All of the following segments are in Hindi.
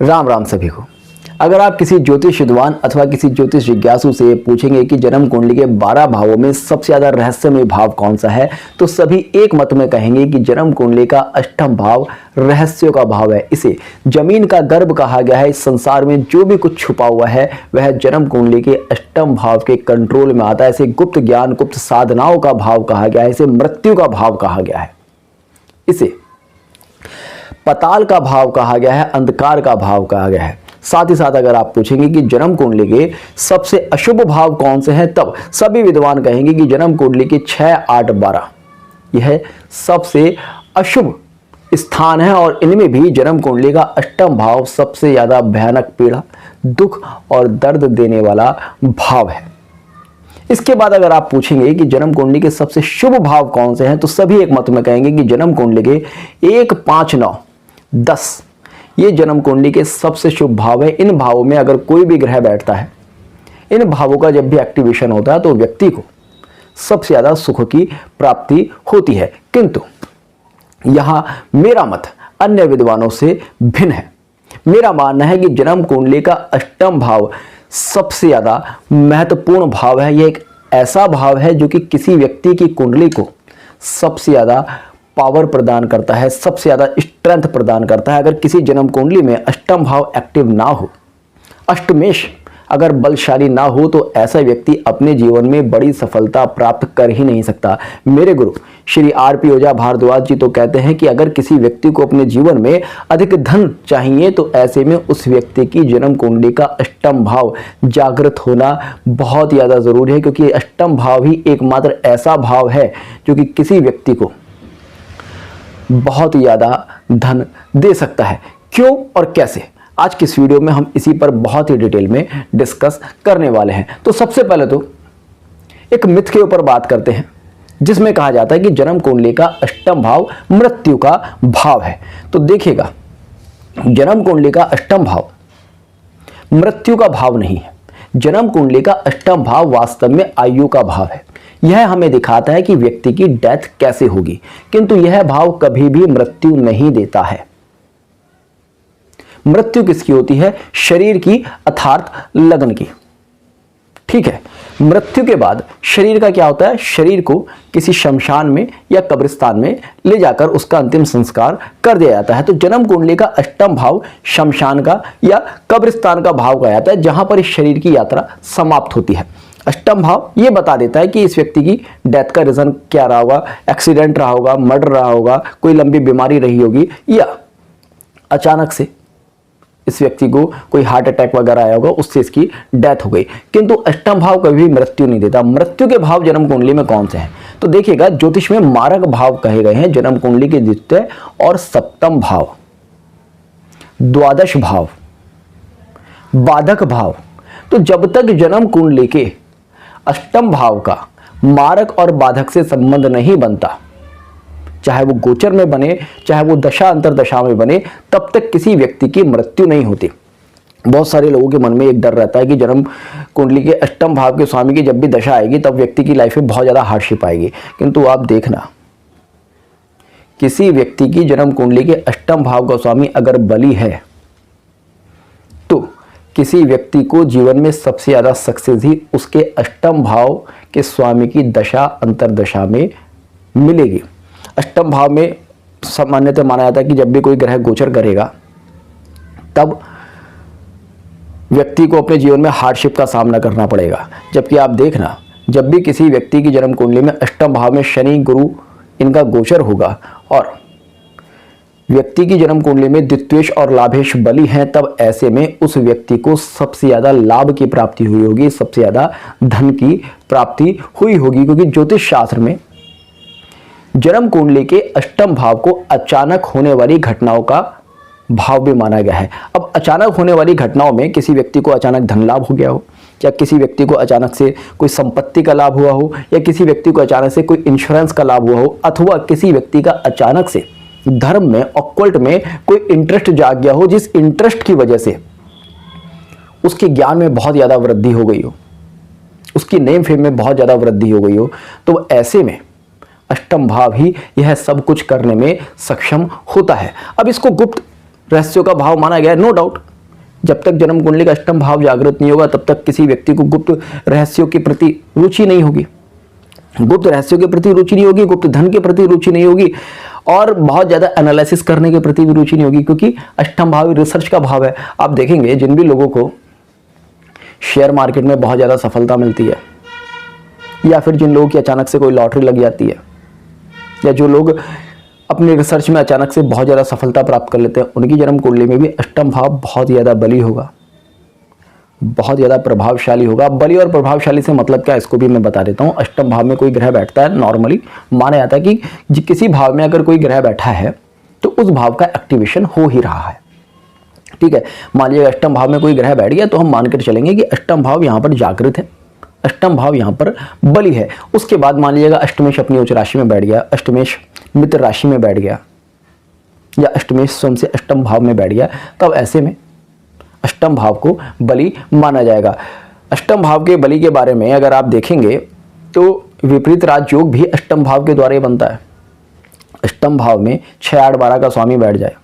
राम राम सभी को। अगर आप किसी ज्योतिष विद्वान अथवा किसी ज्योतिष जिज्ञासु से पूछेंगे कि जन्म कुंडली के 12 भावों में सबसे ज्यादा रहस्यमय भाव कौन सा है, तो सभी एक मत में कहेंगे कि जन्म कुंडली का अष्टम भाव रहस्यों का भाव है। इसे जमीन का गर्भ कहा गया है। इस संसार में जो भी कुछ छुपा हुआ है वह जन्म कुंडली के अष्टम भाव के कंट्रोल में आता है। इसे गुप्त ज्ञान, गुप्त साधनाओं का भाव कहा गया है। इसे मृत्यु का भाव कहा गया है। इसे पताल का भाव कहा गया है, अंधकार का भाव कहा गया है। साथ ही साथ अगर आप पूछेंगे कि जन्म कुंडली के सबसे अशुभ भाव कौन से हैं, तब सभी विद्वान कहेंगे कि जन्म कुंडली के 6, 8, 12 यह सबसे अशुभ स्थान है और इनमें भी जन्म कुंडली का अष्टम भाव सबसे ज्यादा भयानक पीड़ा, दुख और दर्द देने वाला भाव है। इसके बाद अगर आप पूछेंगे कि जन्म कुंडली के सबसे शुभ भाव कौन से हैं, तो सभी एक मत में कहेंगे कि जन्म कुंडली के 1, 5, 9, 10 ये जन्म कुंडली के सबसे शुभ भाव है। इन भावों में अगर कोई भी ग्रह बैठता है, इन भावों का जब भी एक्टिवेशन होता है तो व्यक्ति को सबसे ज्यादा सुख की प्राप्ति होती है। किंतु यहां मेरा मत अन्य विद्वानों से भिन्न है। मेरा मानना है कि जन्म कुंडली का अष्टम भाव सबसे ज्यादा महत्वपूर्ण भाव है। यह एक ऐसा भाव है जो कि किसी व्यक्ति की कुंडली को सबसे ज्यादा पावर प्रदान करता है, सबसे ज्यादा स्ट्रेंथ प्रदान करता है। अगर किसी जन्म कुंडली में अष्टम भाव एक्टिव ना हो, अष्टमेश अगर बलशाली ना हो, तो ऐसा व्यक्ति अपने जीवन में बड़ी सफलता प्राप्त कर ही नहीं सकता। मेरे गुरु श्री RP ओझा भारद्वाज जी तो कहते हैं कि अगर किसी व्यक्ति को अपने जीवन में अधिक धन चाहिए तो ऐसे में उस व्यक्ति की जन्म कुंडली का अष्टम भाव जागृत होना बहुत ज्यादा जरूरी है, क्योंकि अष्टम भाव ही एकमात्र ऐसा भाव है जो कि किसी व्यक्ति को बहुत ज्यादा धन दे सकता है। क्यों और कैसे, आज की इस वीडियो में हम इसी पर बहुत ही डिटेल में डिस्कस करने वाले हैं। तो सबसे पहले तो एक मिथ के ऊपर बात करते हैं, जिसमें कहा जाता है कि जन्म कुंडली का अष्टम भाव मृत्यु का भाव है। तो देखिएगा, जन्म कुंडली का अष्टम भाव मृत्यु का भाव नहीं है। जन्म कुंडली का अष्टम भाव वास्तव में आयु का भाव है। यह हमें दिखाता है कि व्यक्ति की डेथ कैसे होगी, किंतु यह भाव कभी भी मृत्यु नहीं देता है। मृत्यु किसकी होती है? शरीर की, अर्थात लगन की। ठीक है, मृत्यु के बाद शरीर का क्या होता है? शरीर को किसी शमशान में या कब्रिस्तान में ले जाकर उसका अंतिम संस्कार कर दिया जाता है। तो जन्म कुंडली का अष्टम भाव शमशान का या कब्रिस्तान का भाव कहा जाता है, जहां पर इस शरीर की यात्रा समाप्त होती है। अष्टम भाव ये बता देता है कि इस व्यक्ति की डेथ का रीजन क्या रहा होगा, एक्सीडेंट रहा होगा, मर्डर रहा होगा, कोई लंबी बीमारी रही होगी, या अचानक से इस व्यक्ति को कोई हार्ट अटैक वगैरह आया होगा, उससे इसकी डेथ हो गई। किंतु अष्टम भाव कभी मृत्यु नहीं देता। मृत्यु के भाव जन्म कुंडली में कौन से हैं? तो देखिएगा, ज्योतिष में मारक भाव कहे गए हैं जन्म कुंडली के द्वितीय और सप्तम भाव, द्वादश भाव, बाधक भाव। तो जब तक जन्म कुंडली के अष्टम भाव का मारक और बाधक से संबंध नहीं बनता, चाहे वो गोचर में बने, चाहे वो दशा अंतरदशा में बने, तब तक किसी व्यक्ति की मृत्यु नहीं होती। बहुत सारे लोगों के मन में एक डर रहता है कि जन्म कुंडली के अष्टम भाव के स्वामी की जब भी दशा आएगी तब व्यक्ति की लाइफ में बहुत ज्यादा हार्डशिप आएगी। किंतु आप देखना, किसी व्यक्ति की जन्म कुंडली के अष्टम भाव का स्वामी अगर बली है तो किसी व्यक्ति को जीवन में सबसे ज्यादा सक्सेस ही उसके अष्टम भाव के स्वामी की दशा अंतरदशा में मिलेगी। अष्टम भाव में सामान्यतः माना जाता है कि जब भी कोई ग्रह गोचर करेगा तब व्यक्ति को अपने जीवन में हार्डशिप का सामना करना पड़ेगा। जबकि आप देखना, जब भी किसी व्यक्ति की जन्म कुंडली में अष्टम भाव में शनि, गुरु इनका गोचर होगा और व्यक्ति की जन्म कुंडली में द्वित्वेश और लाभेश बली हैं, तब ऐसे में उस व्यक्ति को सबसे ज्यादा लाभ की प्राप्ति हुई होगी, सबसे ज्यादा धन की प्राप्ति हुई होगी। क्योंकि ज्योतिष शास्त्र में जन्म कुंडली के अष्टम भाव को अचानक होने वाली घटनाओं का भाव भी माना गया है। अब अचानक होने वाली घटनाओं में किसी व्यक्ति को अचानक धन लाभ हो गया हो, या किसी व्यक्ति को अचानक से कोई संपत्ति का लाभ हुआ हो, या किसी व्यक्ति को अचानक से कोई इंश्योरेंस का लाभ हुआ हो, अथवा किसी व्यक्ति का अचानक से धर्म में, ऑक्कल्ट में कोई इंटरेस्ट जाग गया हो, जिस इंटरेस्ट की वजह से उसके ज्ञान में बहुत ज्यादा वृद्धि हो गई हो, उसकी नेम फेम में बहुत ज्यादा वृद्धि हो गई हो, तो ऐसे में अष्टम भाव ही यह सब कुछ करने में सक्षम होता है। अब इसको गुप्त रहस्यों का भाव माना गया है, नो डाउट। जब तक जन्म कुंडली का अष्टम भाव जागृत नहीं होगा तब तक किसी व्यक्ति को गुप्त रहस्यों के प्रति रुचि नहीं होगी, गुप्त रहस्यों के प्रति रुचि नहीं होगी, गुप्त धन के प्रति रुचि नहीं होगी और बहुत ज़्यादा एनालिसिस करने के प्रति भी रुचि नहीं होगी, क्योंकि अष्टम भाव रिसर्च का भाव है। आप देखेंगे जिन भी लोगों को शेयर मार्केट में बहुत ज़्यादा सफलता मिलती है, या फिर जिन लोगों की अचानक से कोई लॉटरी लग जाती है, या जो लोग अपनी रिसर्च में अचानक से बहुत ज़्यादा सफलता प्राप्त कर लेते हैं, उनकी जन्म कुंडली में भी अष्टम भाव बहुत ज़्यादा बली होगा, बहुत ज़्यादा प्रभावशाली होगा। बली और प्रभावशाली से मतलब क्या, इसको भी मैं बता देता हूँ। अष्टम भाव में कोई ग्रह बैठता है, नॉर्मली माना जाता है कि किसी भाव में अगर कोई ग्रह बैठा है तो उस भाव का एक्टिवेशन हो ही रहा है। ठीक है, मान लीजिए अष्टम भाव में कोई ग्रह बैठ गया तो हम मानकर चलेंगे कि अष्टम भाव यहाँ पर जागृत है, अष्टम भाव यहाँ पर बली है। उसके बाद मान लीजिएगा अष्टमेश अपनी उच्च राशि में बैठ गया, अष्टमेश मित्र राशि में बैठ गया, या अष्टमेश स्वयं से अष्टम भाव में बैठ गया, तब ऐसे में अष्टम भाव को बली माना जाएगा। अष्टम भाव के बली के बारे में अगर आप देखेंगे तो विपरीत राजयोग भी अष्टम भाव के द्वारा ही बनता है। अष्टम भाव में 6, 8, 12 का स्वामी बैठ जाए,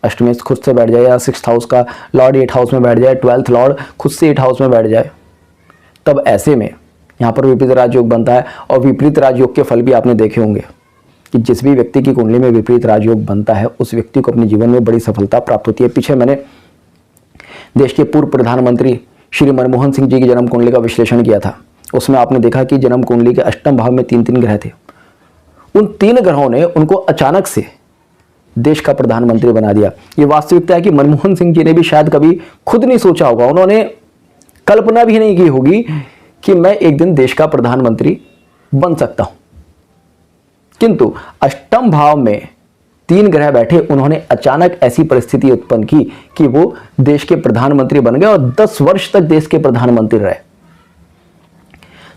अष्टमेश खुद से बैठ जाए, या 6th हाउस का लॉर्ड 8th हाउस में बैठ जाए, 12th लॉर्ड खुद से 8th हाउस में बैठ जाए, तब ऐसे में यहाँ पर विपरीत राजयोग बनता है। और विपरीत राजयोग के फल भी आपने देखे होंगे कि जिस भी व्यक्ति की कुंडली में विपरीत राजयोग बनता है उस व्यक्ति को अपने जीवन में बड़ी सफलता प्राप्त होती है। पीछे मैंने देश के पूर्व प्रधानमंत्री श्री मनमोहन सिंह जी की जन्म कुंडली का विश्लेषण किया था। उसमें आपने देखा कि जन्म कुंडली के अष्टम भाव में 3 ग्रह थे। उन 3 ग्रहों ने उनको अचानक से देश का प्रधानमंत्री बना दिया। ये वास्तविकता है कि मनमोहन सिंह जी ने भी शायद कभी खुद नहीं सोचा होगा, उन्होंने कल्पना भी नहीं की होगी कि मैं एक दिन देश का प्रधानमंत्री बन सकता हूं। किंतु अष्टम भाव में 3 ग्रह बैठे, उन्होंने अचानक ऐसी परिस्थिति उत्पन्न की कि वो देश के प्रधानमंत्री बन गए और 10 वर्ष तक देश के प्रधानमंत्री रहे।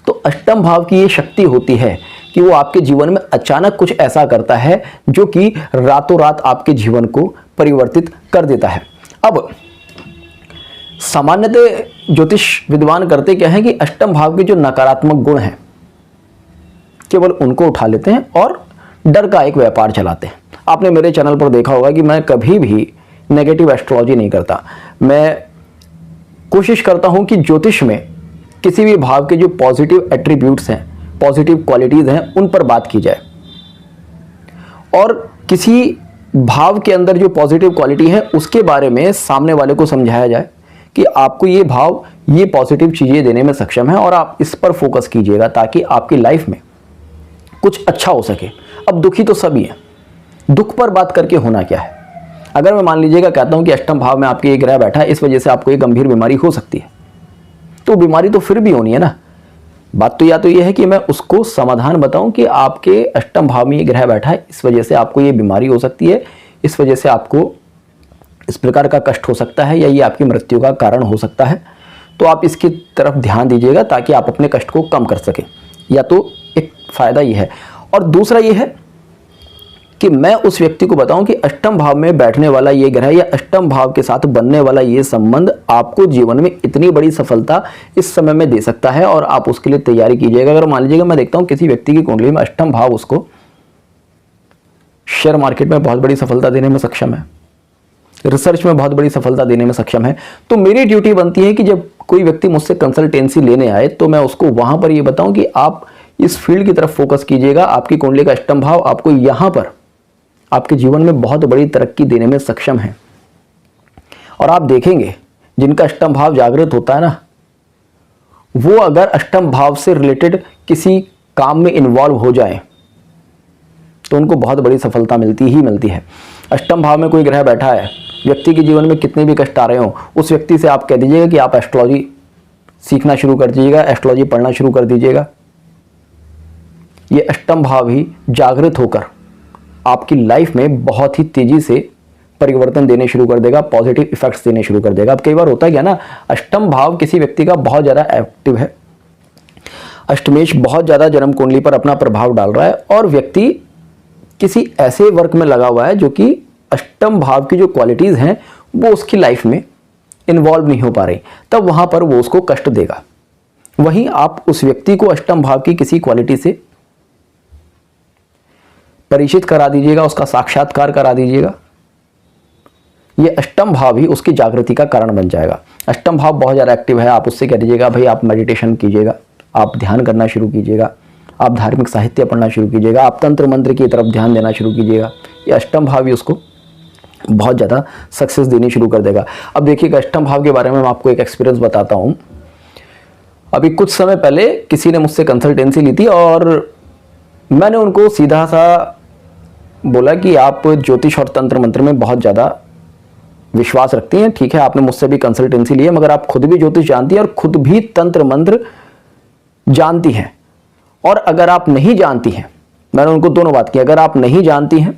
तो अष्टम भाव की ये शक्ति होती है कि वो आपके जीवन में अचानक कुछ ऐसा करता है जो कि रातों रात आपके जीवन को परिवर्तित कर देता है। अब सामान्यतः ज्योतिष विद्वान करते क्या है कि अष्टम भाव के जो नकारात्मक गुण हैं केवल उनको उठा लेते हैं और डर का एक व्यापार चलाते हैं। आपने मेरे चैनल पर देखा होगा कि मैं कभी भी नेगेटिव एस्ट्रोलॉजी नहीं करता। मैं कोशिश करता हूं कि ज्योतिष में किसी भी भाव के जो पॉजिटिव एट्रीब्यूट्स हैं, पॉजिटिव क्वालिटीज हैं, उन पर बात की जाए और किसी भाव के अंदर जो पॉजिटिव क्वालिटी है उसके बारे में सामने वाले को समझाया जाए कि आपको ये भाव ये पॉजिटिव चीज़ें देने में सक्षम है और आप इस पर फोकस कीजिएगा ताकि आपकी लाइफ में कुछ अच्छा हो सके। अब दुखी तो सभी हैं, दुख पर बात करके होना क्या है। अगर मैं मान लीजिएगा कहता हूं कि अष्टम भाव में आपके एक ग्रह बैठा है, इस वजह से आपको एक गंभीर बीमारी हो सकती है, तो बीमारी तो फिर भी होनी है ना। बात तो या तो यह है कि मैं उसको समाधान बताऊं कि आपके अष्टम भाव में ये ग्रह बैठा है, इस वजह से आपको ये बीमारी हो सकती है, इस वजह से आपको इस प्रकार का कष्ट हो सकता है या ये आपकी मृत्यु का कारण हो सकता है। तो आप इसकी तरफ ध्यान दीजिएगा ताकि आप अपने कष्ट को कम कर सकें। या तो एक फायदा ये है, और दूसरा ये है कि मैं उस व्यक्ति को बताऊं कि अष्टम भाव में बैठने वाला ये ग्रह या अष्टम भाव के साथ बनने वाला ये संबंध आपको जीवन में इतनी बड़ी सफलता इस समय में दे सकता है और आप उसके लिए तैयारी कीजिएगा। अगर मान लीजिएगा मैं देखता हूं किसी व्यक्ति की कुंडली में अष्टम भाव उसको शेयर मार्केट में बहुत बड़ी सफलता देने में सक्षम है, रिसर्च में बहुत बड़ी सफलता देने में सक्षम है, तो मेरी ड्यूटी बनती है कि जब कोई व्यक्ति मुझसे कंसल्टेंसी लेने आए तो मैं उसको वहां पर ये बताऊं कि आप इस फील्ड की तरफ फोकस कीजिएगा। आपकी कुंडली का अष्टम भाव आपको यहां पर आपके जीवन में बहुत बड़ी तरक्की देने में सक्षम है। और आप देखेंगे जिनका अष्टम भाव जागृत होता है ना, वो अगर अष्टम भाव से रिलेटेड किसी काम में इन्वॉल्व हो जाए तो उनको बहुत बड़ी सफलता मिलती ही मिलती है। अष्टम भाव में कोई ग्रह बैठा है, व्यक्ति के जीवन में कितने भी कष्ट आ रहे हो, उस व्यक्ति से आप कह दीजिएगा कि आप एस्ट्रोलॉजी सीखना शुरू कर दीजिएगा, एस्ट्रोलॉजी पढ़ना शुरू कर दीजिएगा। ये अष्टम भाव ही जागृत होकर आपकी लाइफ में बहुत ही तेजी से परिवर्तन देने शुरू कर देगा, पॉजिटिव इफेक्ट्स देने शुरू कर देगा। अब कई बार होता है क्या ना, अष्टम भाव किसी व्यक्ति का बहुत ज़्यादा एक्टिव है, अष्टमेश बहुत ज़्यादा जन्म कुंडली पर अपना प्रभाव डाल रहा है और व्यक्ति किसी ऐसे वर्क में लगा हुआ है जो कि अष्टम भाव की जो क्वालिटीज़ हैं वो उसकी लाइफ में इन्वॉल्व नहीं हो पा रही, तब वहाँ पर वो उसको कष्ट देगा। वहीं आप उस व्यक्ति को अष्टम भाव की किसी क्वालिटी से परिचित करा दीजिएगा, उसका साक्षात्कार करा दीजिएगा, ये अष्टम भाव ही उसकी जागृति का कारण बन जाएगा। अष्टम भाव बहुत ज़्यादा एक्टिव है, आप उससे कह दीजिएगा भाई आप मेडिटेशन कीजिएगा, आप ध्यान करना शुरू कीजिएगा, आप धार्मिक साहित्य पढ़ना शुरू कीजिएगा, आप तंत्र मंत्र की तरफ ध्यान देना शुरू कीजिएगा। ये अष्टम भाव ही उसको बहुत ज़्यादा सक्सेस देनी शुरू कर देगा। अब देखिएगा अष्टम भाव के बारे में मैं आपको एक एक्सपीरियंस बताता हूँ। अभी कुछ समय पहले किसी ने मुझसे कंसल्टेंसी ली थी और मैंने उनको सीधा सा बोला कि आप ज्योतिष और तंत्र मंत्र में बहुत ज़्यादा विश्वास रखती हैं, ठीक है, आपने मुझसे भी कंसल्टेंसी ली है, मगर आप खुद भी ज्योतिष जानती हैं और खुद भी तंत्र मंत्र जानती हैं। और अगर आप नहीं जानती हैं, मैंने उनको दोनों बात की, अगर आप नहीं जानती हैं,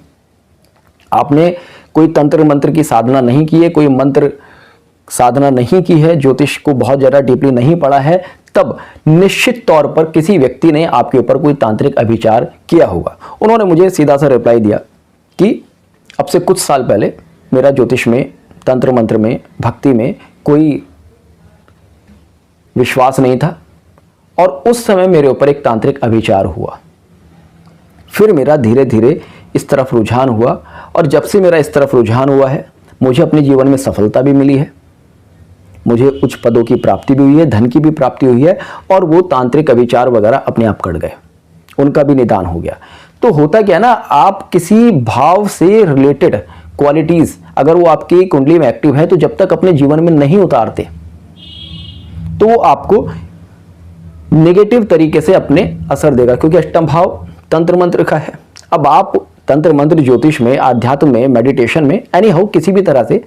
आपने कोई तंत्र मंत्र की साधना नहीं की है, कोई मंत्र साधना नहीं की है, ज्योतिष को बहुत ज़्यादा डीपली नहीं पढ़ा है, तब निश्चित तौर पर किसी व्यक्ति ने आपके ऊपर कोई तांत्रिक अभिचार किया होगा। उन्होंने मुझे सीधा सा रिप्लाई दिया कि अब से कुछ साल पहले मेरा ज्योतिष में, तंत्र मंत्र में, भक्ति में कोई विश्वास नहीं था और उस समय मेरे ऊपर एक तांत्रिक अभिचार हुआ। फिर मेरा धीरे धीरे इस तरफ रुझान हुआ और जब से मेरा इस तरफ रुझान हुआ है, मुझे अपने जीवन में सफलता भी मिली है, मुझे उच्च पदों की प्राप्ति भी हुई है, धन की भी प्राप्ति हुई है और वो तांत्रिक अभिचार वगैरह अपने आप कट गए, उनका भी निदान हो गया। तो होता क्या ना, आप किसी भाव से रिलेटेड क्वालिटीज अगर वो आपकी कुंडली में एक्टिव है तो जब तक अपने जीवन में नहीं उतारते तो वो आपको नेगेटिव तरीके से अपने असर देगा, क्योंकि अष्टम भाव तंत्र मंत्र का है। अब आप तंत्र मंत्र, ज्योतिष में, आध्यात्म में, मेडिटेशन में, एनी हाउ किसी भी तरह से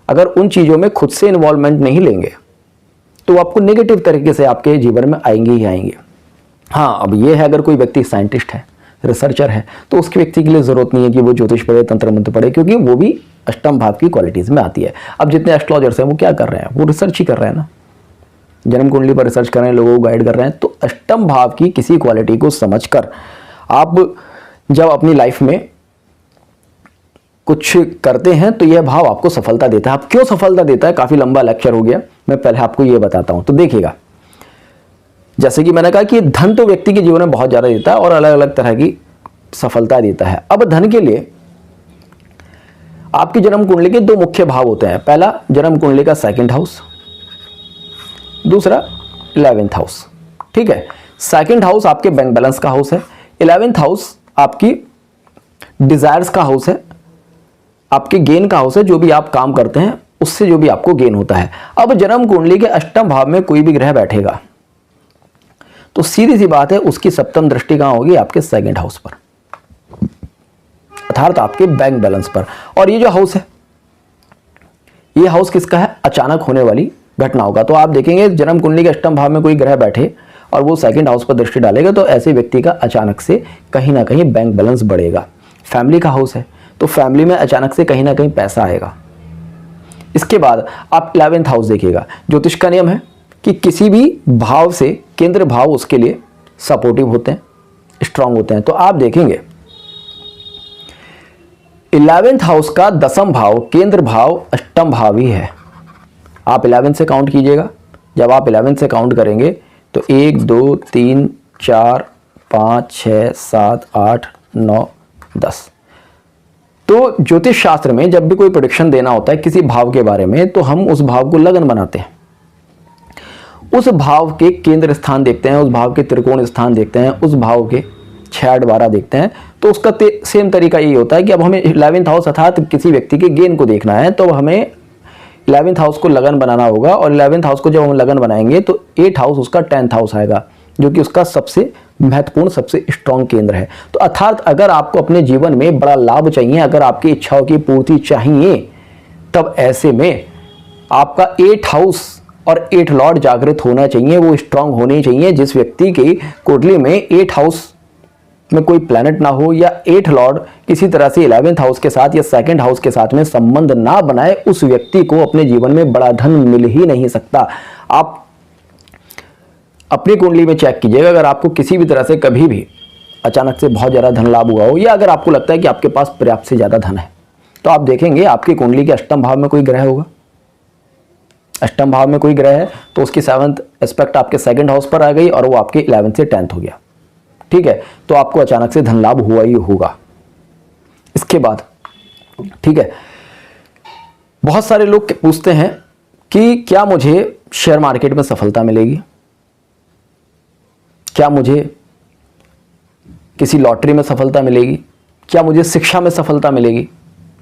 अगर उन चीज़ों में खुद से इन्वॉल्वमेंट नहीं लेंगे तो आपको नेगेटिव तरीके से आपके जीवन में आएंगे ही आएंगे। हाँ, अब ये है अगर कोई व्यक्ति साइंटिस्ट है, रिसर्चर है, तो उसके व्यक्ति के लिए ज़रूरत नहीं है कि वो ज्योतिष पढ़े, तंत्र मंत्र पढ़े, क्योंकि वो भी अष्टम भाव की क्वालिटीज़ में आती है। अब जितने एस्ट्रोलॉजर्स हैं वो क्या कर रहे हैं, वो रिसर्च ही कर रहे हैं ना, जन्म कुंडली पर रिसर्च कर रहे हैं, लोगों को गाइड कर रहे हैं। तो अष्टम भाव की किसी क्वालिटी को समझकर आप जब अपनी लाइफ में कुछ करते हैं तो यह भाव आपको सफलता देता है। अब क्यों सफलता देता है, काफ़ी लंबा लेक्चर हो गया, मैं पहले आपको यह बताता हूं। तो देखिएगा, जैसे कि मैंने कहा कि धन तो व्यक्ति के जीवन में बहुत ज़्यादा देता है और अलग अलग तरह की सफलता देता है। अब धन के लिए आपकी जन्म कुंडली के दो मुख्य भाव होते हैं। पहला जन्म कुंडली का सेकंड हाउस, दूसरा 11th हाउस, ठीक है। सेकंड हाउस आपके बैंक बैलेंस का हाउस है, 11th हाउस आपकी डिजायर्स का हाउस है, आपके गेन का हाउस है, जो भी आप काम करते हैं उससे जो भी आपको गेन होता है। अब जन्म कुंडली के अष्टम भाव में कोई भी ग्रह बैठेगा तो सीधी सी बात है, उसकी सप्तम दृष्टि कहां होगी, आपके सेकंड हाउस पर, अर्थात आपके बैंक बैलेंस पर। और ये जो हाउस है, ये हाउस किसका है, अचानक होने वाली घटनाओं का। तो आप देखेंगे जन्म कुंडली के अष्टम भाव में कोई ग्रह बैठे और वो सेकंड हाउस पर दृष्टि डालेगा तो ऐसे व्यक्ति का अचानक से कहीं ना कहीं बैंक बैलेंस बढ़ेगा। फैमिली का हाउस है तो फैमिली में अचानक से कहीं ना कहीं पैसा आएगा। इसके बाद आप 11th हाउस देखिएगा। ज्योतिष का नियम है कि किसी भी भाव से केंद्र भाव उसके लिए सपोर्टिव होते हैं, स्ट्रांग होते हैं। तो आप देखेंगे 11th हाउस का दसम भाव, केंद्र भाव, अष्टम भाव ही है। आप 11 से काउंट कीजिएगा। जब आप 11 से काउंट करेंगे तो 1 2 3 4 5 6 7 8 9 10। तो ज्योतिष शास्त्र में जब भी कोई प्रेडिक्शन देना होता है किसी भाव के बारे में तो हम उस भाव को लगन बनाते हैं, उस भाव के केंद्र स्थान देखते हैं, उस भाव के त्रिकोण स्थान देखते हैं, उस भाव के 6-8-12 देखते हैं। तो उसका सेम तरीका यही होता है कि अब हमें 11th हाउस अर्थात किसी व्यक्ति के गेन को देखना है तो हमें 11th हाउस को लगन बनाना होगा। और 11th हाउस को जब हम लगन बनाएंगे तो 8th हाउस उसका 10th हाउस आएगा, जो कि उसका सबसे महत्वपूर्ण, सबसे स्ट्रॉन्ग केंद्र है। तो अर्थात अगर आपको अपने जीवन में बड़ा लाभ चाहिए, अगर आपकी इच्छाओं की पूर्ति चाहिए, तब ऐसे में आपका 8th हाउस और 8th लॉर्ड जागृत होना चाहिए, वो स्ट्रांग होने चाहिए। जिस व्यक्ति की कुंडली में 8th हाउस में कोई प्लैनेट ना हो या 8th लॉर्ड किसी तरह से 11th हाउस के साथ या सेकंड हाउस के साथ में संबंध ना बनाए, उस व्यक्ति को अपने जीवन में बड़ा धन मिल ही नहीं सकता। आप अपनी कुंडली में चेक कीजिएगा, अगर आपको किसी भी तरह से कभी भी अचानक से बहुत ज़्यादा धन लाभ हुआ हो या अगर आपको लगता है कि आपके पास पर्याप्त से ज़्यादा धन है, तो आप देखेंगे आपकी कुंडली के अष्टम भाव में कोई ग्रह होगा। अष्टम भाव में कोई ग्रह है तो उसकी 7th एस्पेक्ट आपके सेकंड हाउस पर आ गई और वो आपके 11th से 10th हो गया, ठीक है। तो आपको अचानक से धन लाभ हुआ ही होगा। इसके बाद, ठीक है, बहुत सारे लोग पूछते हैं कि क्या मुझे शेयर मार्केट में सफलता मिलेगी, क्या मुझे किसी लॉटरी में सफलता मिलेगी, क्या मुझे शिक्षा में सफलता मिलेगी।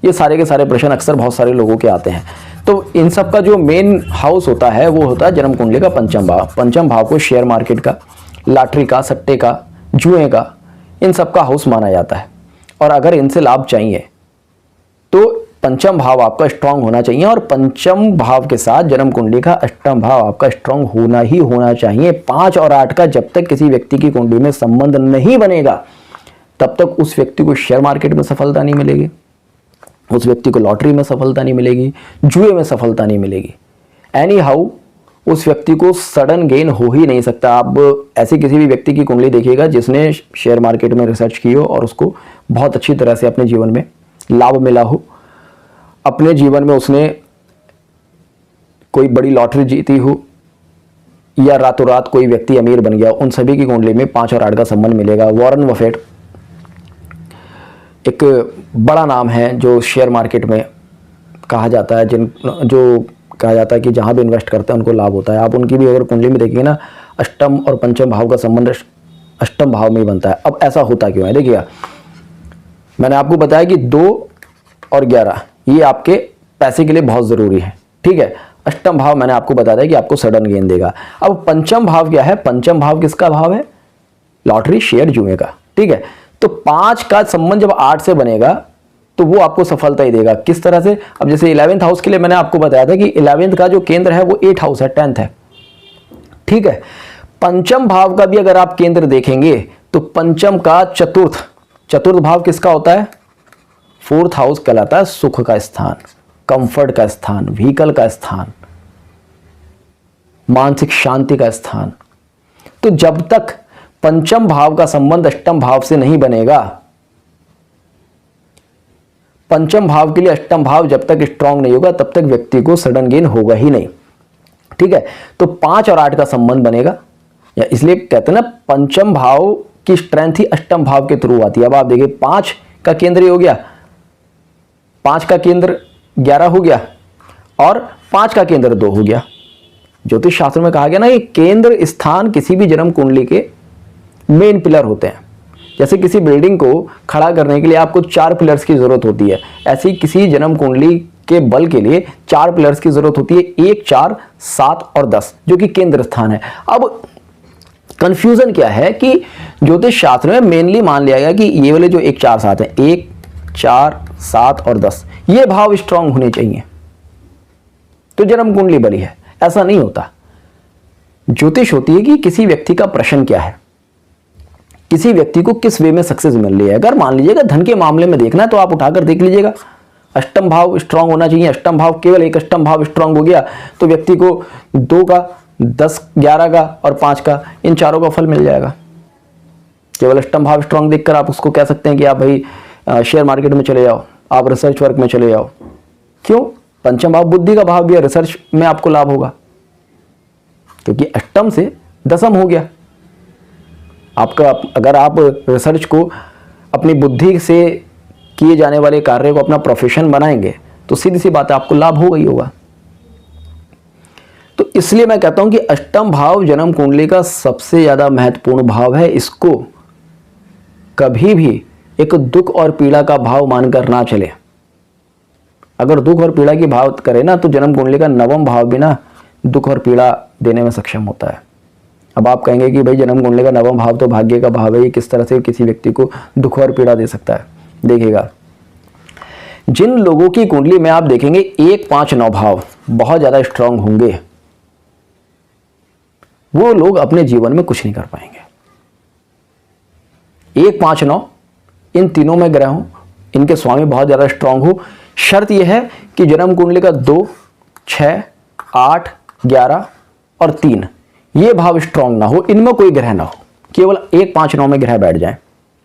ये सारे के सारे प्रश्न अक्सर बहुत सारे लोगों के आते हैं। तो इन सब का जो मेन हाउस होता है वो होता है जन्म कुंडली का पंचम भाव। पंचम भाव को शेयर मार्केट का, लॉटरी का, सट्टे का, जुए का, इन सब का हाउस माना जाता है। और अगर इनसे लाभ चाहिए तो पंचम भाव आपका स्ट्रांग होना चाहिए, और पंचम भाव के साथ जन्म कुंडली का अष्टम भाव आपका स्ट्रांग होना ही होना चाहिए। 5 और 8 का जब तक किसी व्यक्ति की कुंडली में संबंध नहीं बनेगा तब तक उस व्यक्ति को शेयर मार्केट में सफलता नहीं मिलेगी, उस व्यक्ति को लॉटरी में सफलता नहीं मिलेगी, जुए में सफलता नहीं मिलेगी। एनी हाउ उस व्यक्ति को सडन गेन हो ही नहीं सकता। आप ऐसे किसी भी व्यक्ति की कुंडली देखिएगा जिसने शेयर मार्केट में रिसर्च की हो और उसको बहुत अच्छी तरह से अपने जीवन में लाभ मिला हो, अपने जीवन में उसने कोई बड़ी लॉटरी जीती हो, या रातों रात कोई व्यक्ति अमीर बन गया, उन सभी की कुंडली में 5 और 8 का संबंध मिलेगा। वॉरेन बफेट एक बड़ा नाम है जो शेयर मार्केट में कहा जाता है, जो कहा जाता है कि जहाँ भी इन्वेस्ट करते हैं उनको लाभ होता है। आप उनकी भी अगर कुंडली में देखेंगे ना, अष्टम और पंचम भाव का संबंध अष्टम भाव में ही बनता है। अब ऐसा होता क्यों है, देखिए मैंने आपको बताया कि 2 और 11 ये आपके पैसे के लिए बहुत ज़रूरी है, ठीक है। अष्टम भाव मैंने आपको बता दिया कि आपको सडन गेन देगा। अब पंचम भाव क्या है, पंचम भाव किसका भाव है, लॉटरी, शेयर, जुए का, ठीक है। तो 5 का संबंध जब 8 से बनेगा तो वो आपको सफलता ही देगा। किस तरह से, अब जैसे 11th हाउस के लिए मैंने आपको बताया था कि 11th का जो केंद्र है वो 8th हाउस है, 10th है, ठीक है। पंचम भाव का भी अगर आप केंद्र देखेंगे तो पंचम का चतुर्थ भाव किसका होता है, 4th हाउस कहलाता है सुख का स्थान, कंफर्ट का स्थान, व्हीकल का स्थान, मानसिक शांति का स्थान। तो जब तक पंचम भाव का संबंध अष्टम भाव से नहीं बनेगा, पंचम भाव के लिए अष्टम भाव जब तक स्ट्रांग नहीं होगा तब तक व्यक्ति को सडन गेन होगा ही नहीं, ठीक है। तो 5 और 8 का संबंध बनेगा, या इसलिए कहते हैं ना पंचम भाव की स्ट्रेंथ ही अष्टम भाव के थ्रू आती है। अब आप देखिए 5 का केंद्र ही हो गया, 5 का केंद्र 11 हो गया और 5 का केंद्र 2 हो गया। ज्योतिष शास्त्र में कहा गया ना, ये केंद्र स्थान किसी भी जन्म कुंडली के मेन पिलर होते हैं। जैसे किसी बिल्डिंग को खड़ा करने के लिए आपको 4 पिलर्स की जरूरत होती है, ऐसी किसी जन्म कुंडली के बल के लिए 4 पिलर्स की जरूरत होती है, 1, 4, 7 और 10, जो कि केंद्र स्थान है। अब कंफ्यूजन क्या है कि ज्योतिष शास्त्र में मेनली मान लिया गया कि ये वाले जो 1, 4, 7 है, 1, 4, 7 और 10 ये भाव स्ट्रांग होने चाहिए तो जन्म कुंडली बली है। ऐसा नहीं होता। ज्योतिष होती है कि किसी व्यक्ति का प्रश्न क्या है, किसी व्यक्ति को किस वे में सक्सेस मिल रही है। अगर मान लीजिएगा धन के मामले में देखना है तो आप उठाकर देख लीजिएगा, अष्टम भाव स्ट्रांग होना चाहिए। अष्टम भाव, केवल एक अष्टम भाव स्ट्रांग हो गया तो व्यक्ति को 2 का, 10, 11 का और 5 का, इन चारों का फल मिल जाएगा। केवल अष्टम भाव स्ट्रांग देखकर आप उसको कह सकते हैं कि आप भाई शेयर मार्केट में चले जाओ, आप रिसर्च वर्क में चले जाओ। क्यों? पंचम भाव बुद्धि का भाव भी है, रिसर्च में आपको लाभ होगा क्योंकि अष्टम से दसम हो गया आपका। अगर आप रिसर्च को अपनी बुद्धि से किए जाने वाले कार्य को अपना प्रोफेशन बनाएंगे तो सीधी सी बात है आपको लाभ होगा ही होगा। तो इसलिए मैं कहता हूं कि अष्टम भाव जन्म कुंडली का सबसे ज्यादा महत्वपूर्ण भाव है। इसको कभी भी एक दुख और पीड़ा का भाव मानकर ना चले। अगर दुख और पीड़ा की भाव करें ना तो जन्म कुंडली का 9वां भाव भी ना दुख और पीड़ा देने में सक्षम होता है। अब आप कहेंगे कि भाई जन्म कुंडली का 9वां भाव तो भाग्य का भाव है, ये किस तरह से किसी व्यक्ति को दुख और पीड़ा दे सकता है। देखिएगा, जिन लोगों की कुंडली में आप देखेंगे 1, 5, 9 भाव बहुत ज्यादा स्ट्रांग होंगे, वो लोग अपने जीवन में कुछ नहीं कर पाएंगे। 1, 5, 9 इन तीनों में ग्रह हो, इनके स्वामी बहुत ज्यादा स्ट्रांग हो। शर्त यह है कि जन्म कुंडली का 2, 6, 8, 11 और 3 ये भाव स्ट्रांग ना हो, इनमें कोई ग्रह ना हो, केवल 1, 5, 9 में ग्रह बैठ जाए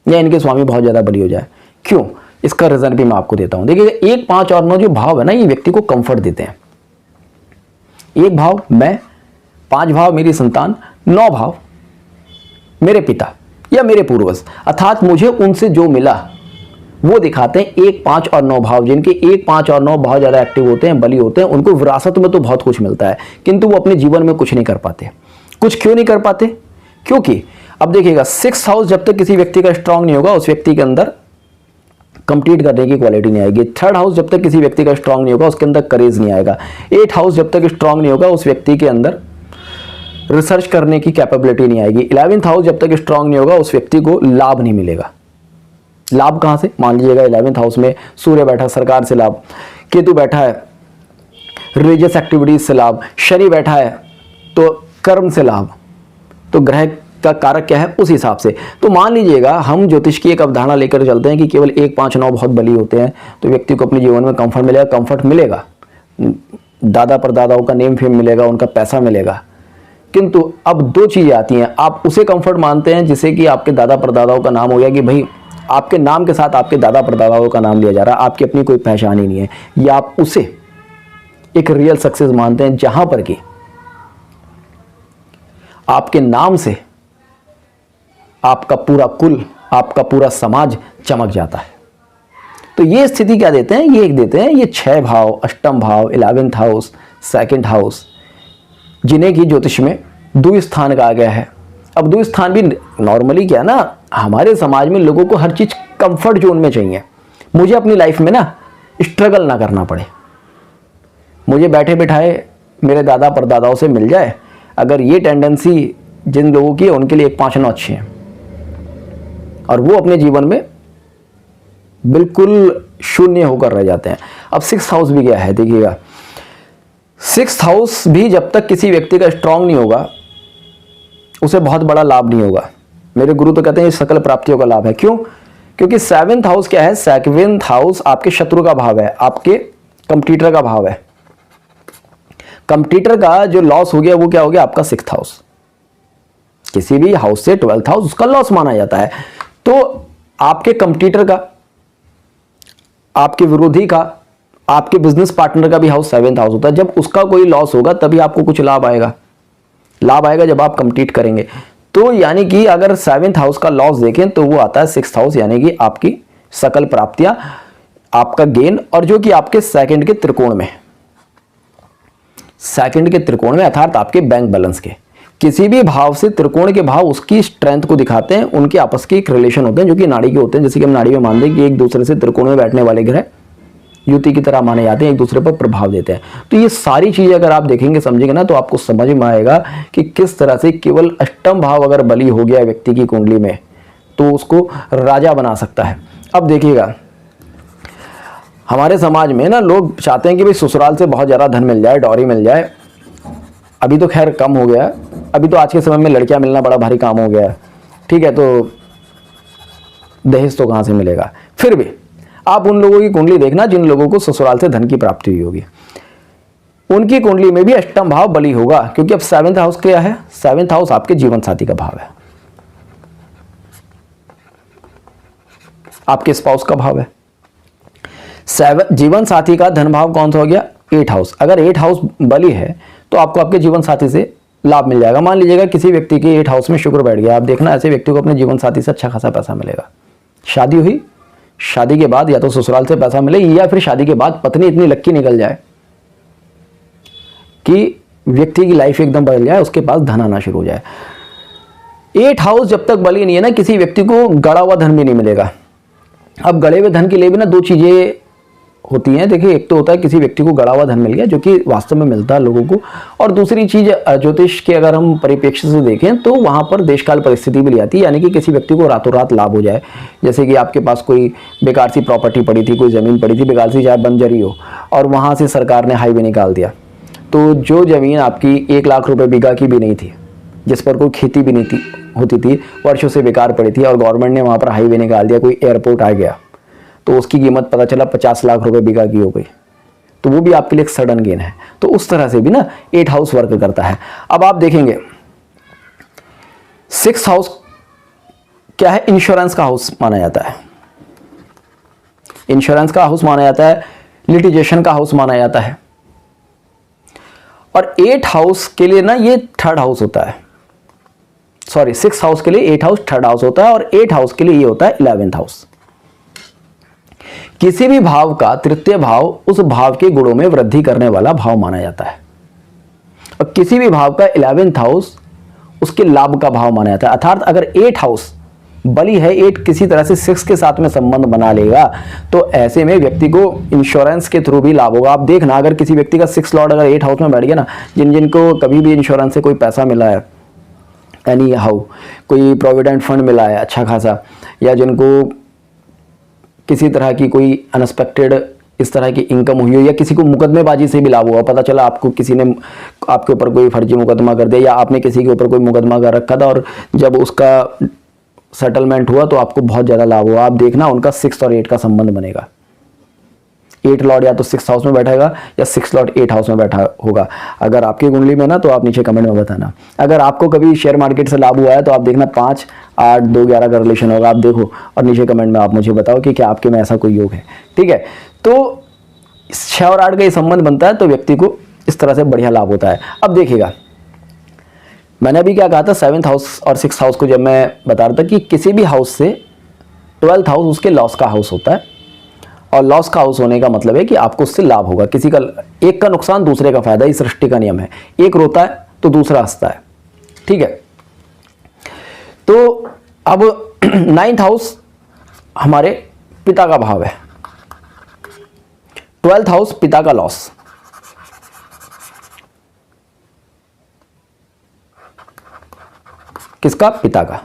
या इनके स्वामी बहुत ज्यादा बली हो जाए। क्यों? इसका रीजन भी मैं आपको देता हूं। देखिए 1, 5 और 9 जो भाव है ना, ये व्यक्ति को कंफर्ट देते हैं। 1 भाव मैं, 5 भाव मेरी संतान, 9 भाव मेरे पिता या मेरे पूर्वज, अर्थात मुझे उनसे जो मिला वो दिखाते हैं 1, 5 और 9 भाव। जिनके 1, 5 और 9 बहुत ज़्यादा एक्टिव होते हैं, बली होते हैं, उनको विरासत में तो बहुत कुछ मिलता है, किंतु वो अपने जीवन में कुछ नहीं कर पाते। कुछ क्यों नहीं कर पाते? क्योंकि अब देखिएगा, 6th हाउस जब तक किसी व्यक्ति का स्ट्रांग नहीं होगा, उस व्यक्ति के अंदर कंप्लीट करने की क्वालिटी नहीं आएगी। 3rd हाउस जब तक किसी व्यक्ति का स्ट्रांग नहीं होगा, उसके अंदर करेज नहीं आएगा। 8th हाउस जब तक स्ट्रांग नहीं होगा, उस व्यक्ति के अंदर रिसर्च करने की कैपेबिलिटी नहीं आएगी। 11th हाउस जब तक स्ट्रांग नहीं होगा, उस व्यक्ति को लाभ नहीं मिलेगा। लाभ कहां से? मान लीजिएगा 11th हाउस में सूर्य बैठा, सरकार से लाभ, केतु बैठा है, रिलीजियस एक्टिविटीज से लाभ, शनि बैठा है तो कर्म से लाभ। तो ग्रह का कारक क्या है, उस हिसाब से। तो मान लीजिएगा हम ज्योतिष की एक अवधारणा लेकर चलते हैं कि केवल 1, 5, 9 बहुत बली होते हैं, तो व्यक्ति को अपने जीवन में कंफर्ट मिलेगा। कंफर्ट मिलेगा, दादा परदादाओं का नेम फेम मिलेगा, उनका पैसा मिलेगा। किंतु अब 2 चीजें आती हैं। आप उसे कंफर्ट मानते हैं जिसे कि आपके दादा परदादाओं का नाम हो गया, कि भाई आपके नाम के साथ आपके दादा परदादाओं का नाम लिया जा रहा है, आपकी अपनी कोई पहचान ही नहीं है। या आप उसे एक रियल सक्सेस मानते हैं जहां पर कि आपके नाम से आपका पूरा कुल, आपका पूरा समाज चमक जाता है। तो ये स्थिति क्या देते हैं? ये एक देते हैं ये 6 भाव, अष्टम भाव, 11th हाउस, 2nd हाउस, जिन्हें की ज्योतिष में द्वि स्थान कहा गया है। अब द्वि स्थान भी नॉर्मली क्या ना, हमारे समाज में लोगों को हर चीज कंफर्ट जोन में चाहिए। मुझे अपनी लाइफ में ना स्ट्रगल ना करना पड़े, मुझे बैठे बिठाए मेरे दादा परदादाओं से मिल जाए। अगर ये टेंडेंसी जिन लोगों की है, उनके लिए 1, 5, 9 अच्छे हैं, और वो अपने जीवन में बिल्कुल शून्य होकर रह जाते हैं। अब 6th हाउस भी क्या है, देखिएगा 6th हाउस भी जब तक किसी व्यक्ति का स्ट्रांग नहीं होगा, उसे बहुत बड़ा लाभ नहीं होगा। मेरे गुरु तो कहते हैं ये सकल प्राप्तियों का लाभ है। क्यों? क्योंकि 7th हाउस क्या है? 7th हाउस आपके शत्रु का भाव है, आपके कंपटीटर का भाव है। कंपटीटर का जो लॉस हो गया वो क्या हो गया? आपका 6th हाउस। किसी भी हाउस से 12th हाउस उसका लॉस माना जाता है। तो आपके कंपटीटर का, आपके विरोधी का, आपके बिजनेस पार्टनर का भी हाउस 7th हाउस होता है। जब उसका कोई लॉस होगा तभी आपको कुछ लाभ आएगा। लाभ आएगा जब आप कंप्लीट करेंगे। तो यानी कि अगर 7th हाउस का लॉस देखें तो वो आता है 6th हाउस, यानी कि आपकी सकल प्राप्तियां, आपका गेन, और जो कि आपके 2nd के त्रिकोण में, 2nd के त्रिकोण में अर्थात आपके बैंक बैलेंस के। किसी भी भाव से त्रिकोण के भाव उसकी स्ट्रेंथ को दिखाते हैं, उनके आपस के एक रिलेशन होते हैं जो कि नाड़ी के होते हैं। जैसे कि हम नाड़ी में मानते हैं कि एक दूसरे से त्रिकोण में बैठने वाले ग्रह युति की तरह माने जाते हैं, एक दूसरे पर प्रभाव देते हैं। तो ये सारी चीजें अगर आप देखेंगे, समझेंगे ना, तो आपको समझ में आएगा कि किस तरह से केवल अष्टम भाव अगर बली हो गया व्यक्ति की कुंडली में तो उसको राजा बना सकता है। अब देखिएगा, हमारे समाज में ना लोग चाहते हैं कि भाई ससुराल से बहुत ज्यादा धन मिल जाए, डॉरी मिल जाए। अभी तो खैर कम हो गया है, अभी तो आज के समय में लड़कियां मिलना बड़ा भारी काम हो गया है, ठीक है, तो दहेज तो कहां से मिलेगा। फिर भी आप उन लोगों की कुंडली देखना जिन लोगों को ससुराल से धन की प्राप्ति हुई होगी, उनकी कुंडली में भी अष्टम भाव बली होगा। क्योंकि अब 7th हाउस क्या है? 7th हाउस आपके जीवन साथी का भाव है, आपके स्पाउस का भाव है। जीवन साथी का धन भाव कौन सा हो गया? 8th house. अगर 8th हाउस बली है तो आपको आपके जीवन साथी से लाभ मिल जाएगा। मान लीजिएगा किसी व्यक्ति के 8th हाउस में शुक्र बैठ गया, आप देखना ऐसे व्यक्ति को अपने जीवन साथी से अच्छा खासा पैसा मिलेगा। शादी हुई, शादी के बाद या तो ससुराल से पैसा मिले, या फिर शादी के बाद पत्नी इतनी लक्की निकल जाए कि व्यक्ति की लाइफ एकदम बदल जाए, उसके पास धन आना शुरू हो जाए। 8th हाउस जब तक बली नहीं है ना, किसी व्यक्ति को गड़ा हुआ धन भी नहीं मिलेगा। अब गड़े हुए धन के लिए भी ना 2 चीजें होती हैं। देखिए, एक तो होता है किसी व्यक्ति को गड़ा हुआ धन मिल गया जो कि वास्तव में मिलता है लोगों को, और दूसरी चीज ज्योतिष के अगर हम परिप्रेक्ष्य से देखें तो वहां पर देशकाल परिस्थिति भी ले आती है। यानी कि किसी व्यक्ति को रातों रात लाभ हो जाए, जैसे कि आपके पास कोई बेकार सी प्रॉपर्टी पड़ी थी, कोई जमीन पड़ी थी बेकार सी, चाहे बंजरी हो, और वहां से सरकार ने हाईवे निकाल दिया। तो जो जमीन आपकी 1 लाख रुपए बीघा की भी नहीं थी, जिस पर कोई खेती भी नहीं थी होती थी, वर्षों से बेकार पड़ी थी, और गवर्नमेंट ने वहां पर हाईवे निकाल दिया, कोई एयरपोर्ट आ गया, तो उसकी कीमत पता चला 50 लाख रुपए बीघा की हो गई, तो वो भी आपके लिए एक सडन गेन है। तो उस तरह से भी ना 8th हाउस वर्क करता है। अब आप देखेंगे 6th हाउस क्या है? इंश्योरेंस का हाउस माना जाता है, इंश्योरेंस का हाउस माना जाता है, लिटिगेशन का हाउस माना जाता है। और 8th हाउस के लिए ना ये 3rd हाउस होता है, सॉरी 6th हाउस के लिए 8th हाउस 3rd हाउस होता है, और 8th हाउस के लिए ये होता है 11th हाउस। किसी भी भाव का तृतीय भाव उस भाव के गुणों में वृद्धि करने वाला भाव माना जाता है, और किसी भी भाव का 11th हाउस उसके लाभ का भाव माना जाता है। अर्थात अगर 8 हाउस बली है, 8 किसी तरह से 6 के साथ में संबंध बना लेगा तो ऐसे में व्यक्ति को इंश्योरेंस के थ्रू भी लाभ होगा। आप देखना, अगर किसी व्यक्ति का 6 लॉर्ड अगर 8 हाउस में बैठ गया ना, जिनको कभी भी इंश्योरेंस से कोई पैसा मिला है, एनी हाउ कोई प्रोविडेंट फंड मिला है अच्छा खासा, या जिनको किसी तरह की कोई अनएक्सपेक्टेड इस तरह की इनकम हुई हो, या किसी को मुकदमेबाजी से भी लाभ हुआ, पता चला आपको किसी ने आपके ऊपर कोई फर्जी मुकदमा कर दिया, या आपने किसी के ऊपर कोई मुकदमा कर रखा था और जब उसका सेटलमेंट हुआ तो आपको बहुत ज़्यादा लाभ हुआ। आप देखना उनका 6 और 8 का संबंध बनेगा। 8 लॉर्ड या तो 6 हाउस में बैठेगा या 6 लॉर्ड 8 हाउस में बैठा होगा। अगर आपकी कुंडली में ना तो आप नीचे कमेंट में बताना। अगर आपको कभी शेयर मार्केट से लाभ हुआ है तो आप देखना 5, 8, 2, 11 का रिलेशन होगा, आप देखो और नीचे कमेंट में आप मुझे बताओ कि क्या आपके में ऐसा कोई योग है। ठीक है, तो 6 और 8 का ये संबंध बनता है तो व्यक्ति को इस तरह से बढ़िया लाभ होता है। अब देखिएगा, मैंने अभी क्या कहा था, 7th हाउस और 6th हाउस को जब मैं बता रहा था कि किसी भी हाउस से 12th हाउस उसके लॉस का हाउस होता है, और लॉस का हाउस होने का मतलब है कि आपको उससे लाभ होगा। किसी का एक का नुकसान दूसरे का फायदा, इस सृष्टि का नियम है। एक रोता है तो दूसरा हंसता है। ठीक है, तो अब 9th हाउस हमारे पिता का भाव है, 12th हाउस पिता का लॉस, किसका? पिता का।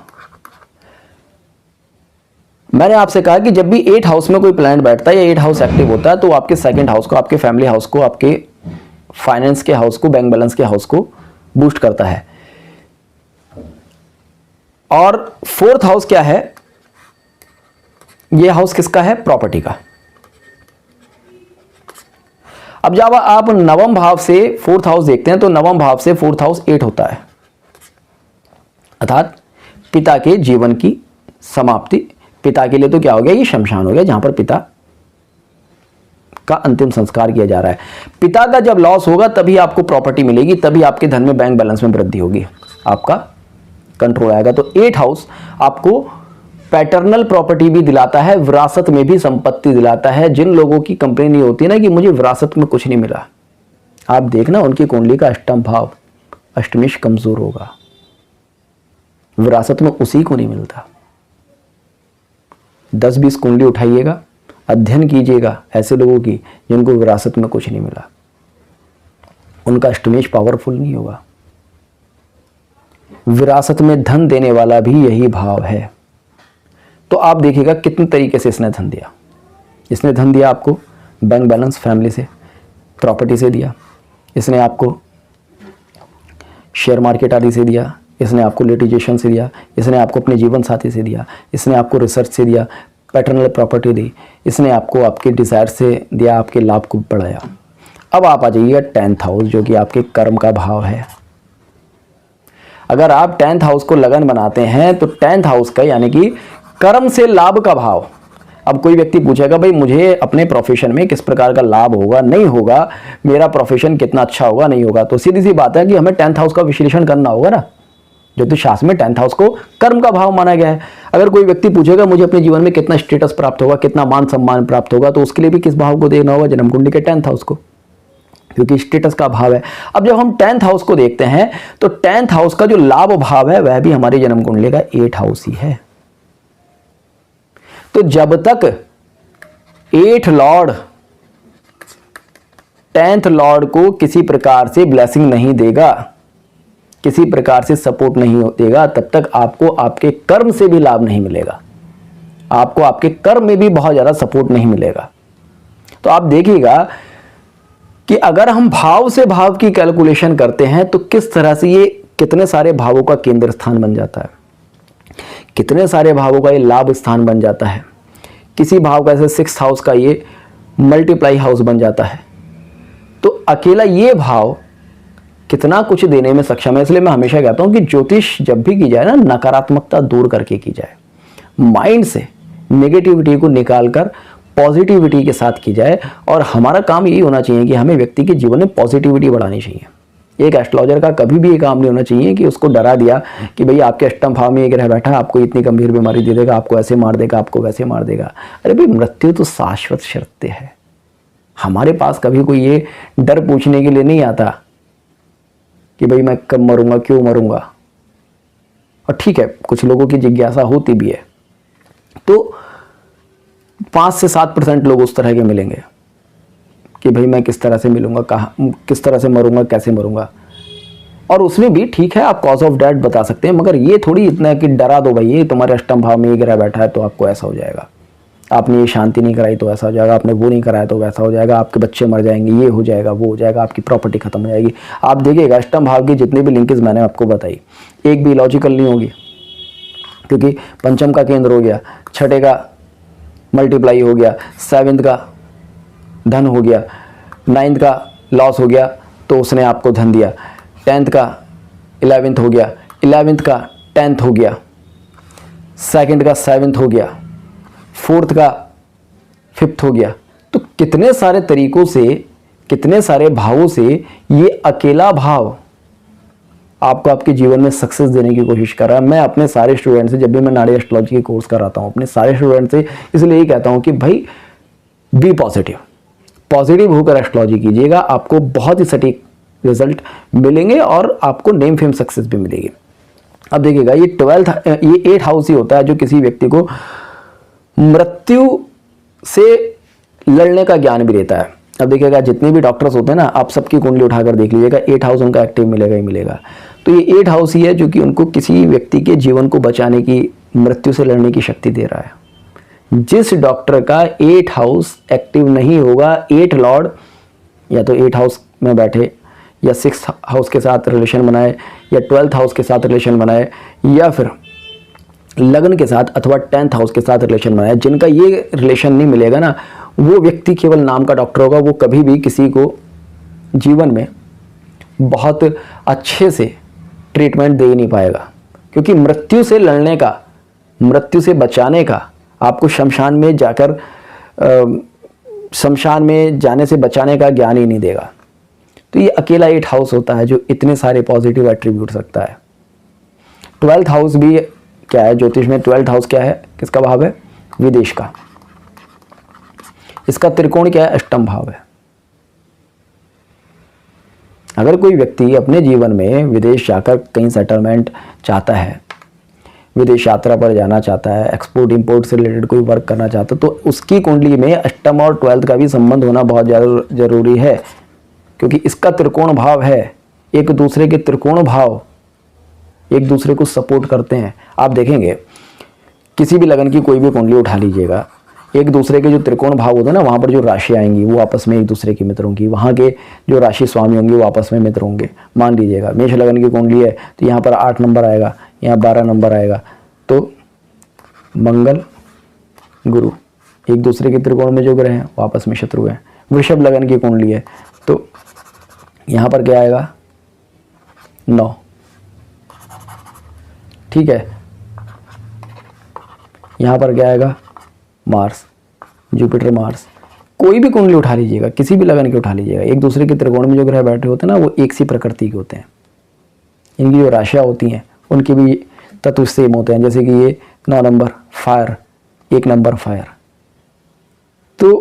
मैंने आपसे कहा कि जब भी 8 हाउस में कोई प्लैनेट बैठता है या 8 हाउस एक्टिव होता है तो आपके 2nd हाउस को, आपके फैमिली हाउस को, आपके फाइनेंस के हाउस को, बैंक बैलेंस के हाउस को बूस्ट करता है। और 4th हाउस क्या है? यह हाउस किसका है? प्रॉपर्टी का। अब जब आप 9वें भाव से 4th हाउस देखते हैं तो 9वें भाव से 4th हाउस 8 होता है, अर्थात पिता के जीवन की समाप्ति। पिता के लिए तो क्या हो गया? ये शमशान हो गया, जहां पर पिता का अंतिम संस्कार किया जा रहा है। पिता का जब लॉस होगा तभी आपको प्रॉपर्टी मिलेगी, तभी आपके धन में, बैंक बैलेंस में वृद्धि होगी, आपका कंट्रोल आएगा। तो 8 हाउस आपको पैटर्नल प्रॉपर्टी भी दिलाता है, विरासत में भी संपत्ति दिलाता है। जिन लोगों की कंप्लेन नहीं होती ना कि मुझे विरासत में कुछ नहीं मिला, आप देखना उनकी कुंडली का 8वां भाव अष्टमेश कमजोर होगा, विरासत में उसी को नहीं मिलता। 10-20 कुंडली उठाइएगा, अध्ययन कीजिएगा ऐसे लोगों की जिनको विरासत में कुछ नहीं मिला, उनका अष्टमेश पावरफुल नहीं होगा। विरासत में धन देने वाला भी यही भाव है। तो आप देखिएगा कितने तरीके से इसने धन दिया। इसने धन दिया आपको बैंक बैलेंस, फैमिली से, प्रॉपर्टी से दिया, इसने आपको शेयर मार्केट आदि से दिया, इसने आपको लिटिगेशन से दिया, इसने आपको अपने जीवन साथी से दिया, इसने आपको रिसर्च से दिया, पैटर्नल प्रॉपर्टी दी, इसने आपको आपके डिजायर से दिया, आपके लाभ को बढ़ाया। अब आप आ जाइएगा 10th हाउस, जो कि आपके कर्म का भाव है। अगर आप 10th हाउस को लगन बनाते हैं तो 10th हाउस का यानी कि कर्म से लाभ का भाव। अब कोई व्यक्ति पूछेगा भाई मुझे अपने प्रोफेशन में किस प्रकार का लाभ होगा, नहीं होगा, मेरा प्रोफेशन कितना अच्छा होगा, नहीं होगा, तो सीधी सी बात है कि हमें 10th हाउस का विश्लेषण करना होगा ना। ज्योतिष शास्त्र में 10th हाउस को कर्म का भाव माना गया है। अगर कोई व्यक्ति पूछेगा मुझे अपने जीवन में कितना स्टेटस प्राप्त होगा, कितना मान सम्मान प्राप्त होगा, तो उसके लिए भी किस भाव को देखना होगा? जन्म कुंडली के 10th हाउस को, क्योंकि स्टेटस का भाव है। अब जब हम 10th हाउस को देखते हैं तो 10th हाउस का जो लाभ भाव है वह भी हमारी जन्म कुंडली का 8 हाउस ही है। तो जब तक 8 लॉर्ड 10th लॉर्ड को किसी प्रकार से ब्लेसिंग नहीं देगा, किसी प्रकार से सपोर्ट नहीं देगा, तब तक आपको आपके कर्म से भी लाभ नहीं मिलेगा, आपको आपके कर्म में भी बहुत ज्यादा सपोर्ट नहीं मिलेगा। तो आप देखिएगा कि अगर हम भाव से भाव की कैलकुलेशन करते हैं तो किस तरह से ये कितने सारे भावों का केंद्र स्थान बन जाता है, कितने सारे भावों का ये लाभ स्थान बन जाता है। किसी भाव का जैसे 6th हाउस का ये मल्टीप्लाई हाउस बन जाता है। तो अकेला ये भाव कितना कुछ देने में सक्षम है। इसलिए मैं हमेशा कहता हूं कि ज्योतिष जब भी की जाए ना, नकारात्मकता दूर करके की जाए, माइंड से नेगेटिविटी को निकालकर पॉजिटिविटी के साथ की जाए। और हमारा काम यही होना चाहिए कि हमें व्यक्ति के जीवन में पॉजिटिविटी बढ़ानी चाहिए। एक एस्ट्रोलॉजर का कभी भी ये काम नहीं होना चाहिए कि उसको डरा दिया कि भाई आपके अष्टम भाव में एक ग्रह बैठा है, आपको इतनी गंभीर बीमारी दे देगा, आपको ऐसे मार देगा, आपको वैसे मार देगा। अरे भाई मृत्यु तो शाश्वत सत्य है। हमारे पास कभी कोई ये डर पूछने के लिए नहीं आता कि भाई मैं कब मरूंगा, क्यों मरूंगा। और ठीक है, कुछ लोगों की जिज्ञासा होती भी है, तो 5 से 7% लोग उस तरह के मिलेंगे कि भाई मैं किस तरह से मिलूंगा, कहाँ, किस तरह से मरूंगा, कैसे मरूंगा। और उसमें भी ठीक है, आप कॉज ऑफ डेथ बता सकते हैं, मगर ये थोड़ी इतना कि डरा दो भाई ये तुम्हारे अष्टम भाव में ये ग्रह बैठा है तो आपको ऐसा हो जाएगा, आपने ये शांति नहीं कराई तो ऐसा हो जाएगा, आपने वो नहीं कराया तो वैसा हो जाएगा, आपके बच्चे मर जाएंगे, ये हो जाएगा, वो हो जाएगा, आपकी प्रॉपर्टी खत्म हो जाएगी। आप देखिएगा अष्टम भाव की जितनी भी लिंकेज मैंने आपको बताई, एक भी लॉजिकल नहीं होगी, क्योंकि पंचम का केंद्र हो गया, छठे का मल्टीप्लाई हो गया, 7th का धन हो गया, 9th का लॉस हो गया तो उसने आपको धन दिया, 10th का 11th हो गया, 11th का 10th हो गया, 2nd का 7th हो गया, 4th का 5th हो गया। तो कितने सारे तरीकों से, कितने सारे भावों से ये अकेला भाव आपको आपके जीवन में सक्सेस देने की कोशिश कर रहा है। मैं अपने सारे स्टूडेंट से, जब भी मैं नाड़ी एस्ट्रोलॉजी के कोर्स कराता हूँ, अपने सारे स्टूडेंट से इसलिए ही कहता हूँ कि भाई बी पॉजिटिव, पॉजिटिव होकर एस्ट्रोलॉजी कीजिएगा, आपको बहुत ही सटीक रिजल्ट मिलेंगे और आपको नेम फेम सक्सेस भी मिलेगी। अब देखिएगा ये 8 हाउस ही होता है जो किसी व्यक्ति को मृत्यु से लड़ने का ज्ञान भी देता है। अब देखिएगा जितने भी डॉक्टर्स होते हैं ना, आप सबकी कुंडली उठाकर देख लीजिएगा, 8 हाउस उनका एक्टिव मिलेगा ही मिलेगा। तो ये 8 हाउस ही है जो कि उनको किसी व्यक्ति के जीवन को बचाने की, मृत्यु से लड़ने की शक्ति दे रहा है। जिस डॉक्टर का 8 हाउस एक्टिव नहीं होगा, 8 लॉर्ड या तो 8 हाउस में बैठे या 6th हाउस के साथ रिलेशन बनाए या 12th हाउस के साथ रिलेशन बनाए या फिर लगन के साथ अथवा 10th हाउस के साथ रिलेशन बनाए, जिनका ये रिलेशन नहीं मिलेगा ना, वो व्यक्ति केवल नाम का डॉक्टर होगा, वो कभी भी किसी को जीवन में बहुत अच्छे से ट्रीटमेंट दे ही नहीं पाएगा। क्योंकि मृत्यु से लड़ने का, मृत्यु से बचाने का आपको शमशान में जाकर शमशान में जाने से बचाने का ज्ञान ही नहीं देगा। तो ये अकेला 8 हाउस होता है जो इतने सारे पॉजिटिव एट्रीब्यूट रखता है। 12th हाउस भी क्या है ज्योतिष में? 12th हाउस क्या है, किसका भाव है? विदेश का। इसका त्रिकोण क्या है? अष्टम भाव है। अगर कोई व्यक्ति अपने जीवन में विदेश जाकर कहीं सेटलमेंट चाहता है, विदेश यात्रा पर जाना चाहता है, एक्सपोर्ट इंपोर्ट से रिलेटेड कोई वर्क करना चाहता है, तो उसकी कुंडली में अष्टम और 12th का भी संबंध होना बहुत ज़्यादा जरूरी है। क्योंकि इसका त्रिकोण भाव है, एक दूसरे के त्रिकोण भाव एक दूसरे को सपोर्ट करते हैं। आप देखेंगे किसी भी लगन की कोई भी कुंडली उठा लीजिएगा, एक दूसरे के जो त्रिकोण भाव होते हैं ना, वहाँ पर जो राशि आएंगी वो आपस में एक दूसरे की मित्र होंगी, वहाँ के जो राशि स्वामी होंगे वो आपस में मित्र होंगे। मान लीजिएगा मेष लगन की कुंडली है तो यहाँ पर 8 नंबर आएगा, यहाँ 12 नंबर आएगा, तो मंगल गुरु एक दूसरे के त्रिकोण में जो ग्रह हैं वो आपस में शत्रु हैं। वृषभ लगन की कुंडली है तो यहाँ पर क्या आएगा? 9, ठीक है। यहाँ पर क्या आएगा? Mars, Jupiter Mars. कोई भी कुंडली उठा लीजिएगा, किसी भी लगन की उठा लीजिएगा, एक दूसरे के त्रिकोण में जो ग्रह बैठे होते हैं ना वो एक सी प्रकृति के होते हैं। इनकी जो राशियाँ होती हैं उनके भी तत्व सेम होते हैं। जैसे कि ये 9 नंबर फायर, 1 नंबर फायर। तो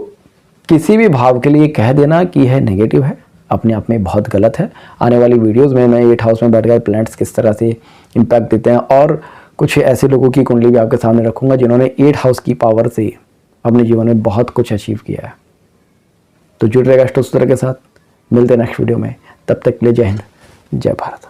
किसी भी भाव के लिए कह देना कि यह नेगेटिव है अपने आप में बहुत गलत है। आने वाली वीडियोस में मैं 8 हाउस में बैठकर प्लैनेट्स किस तरह से इम्पैक्ट देते हैं और कुछ ऐसे लोगों की कुंडली भी आपके सामने रखूंगा जिन्होंने 8 हाउस की पावर से अपने जीवन में बहुत कुछ अचीव किया है। तो जुड़ रहेगा एस्ट्रो सूत्र के साथ। मिलते हैं नेक्स्ट वीडियो में, तब तक के लिए जय हिंद, जय भारत।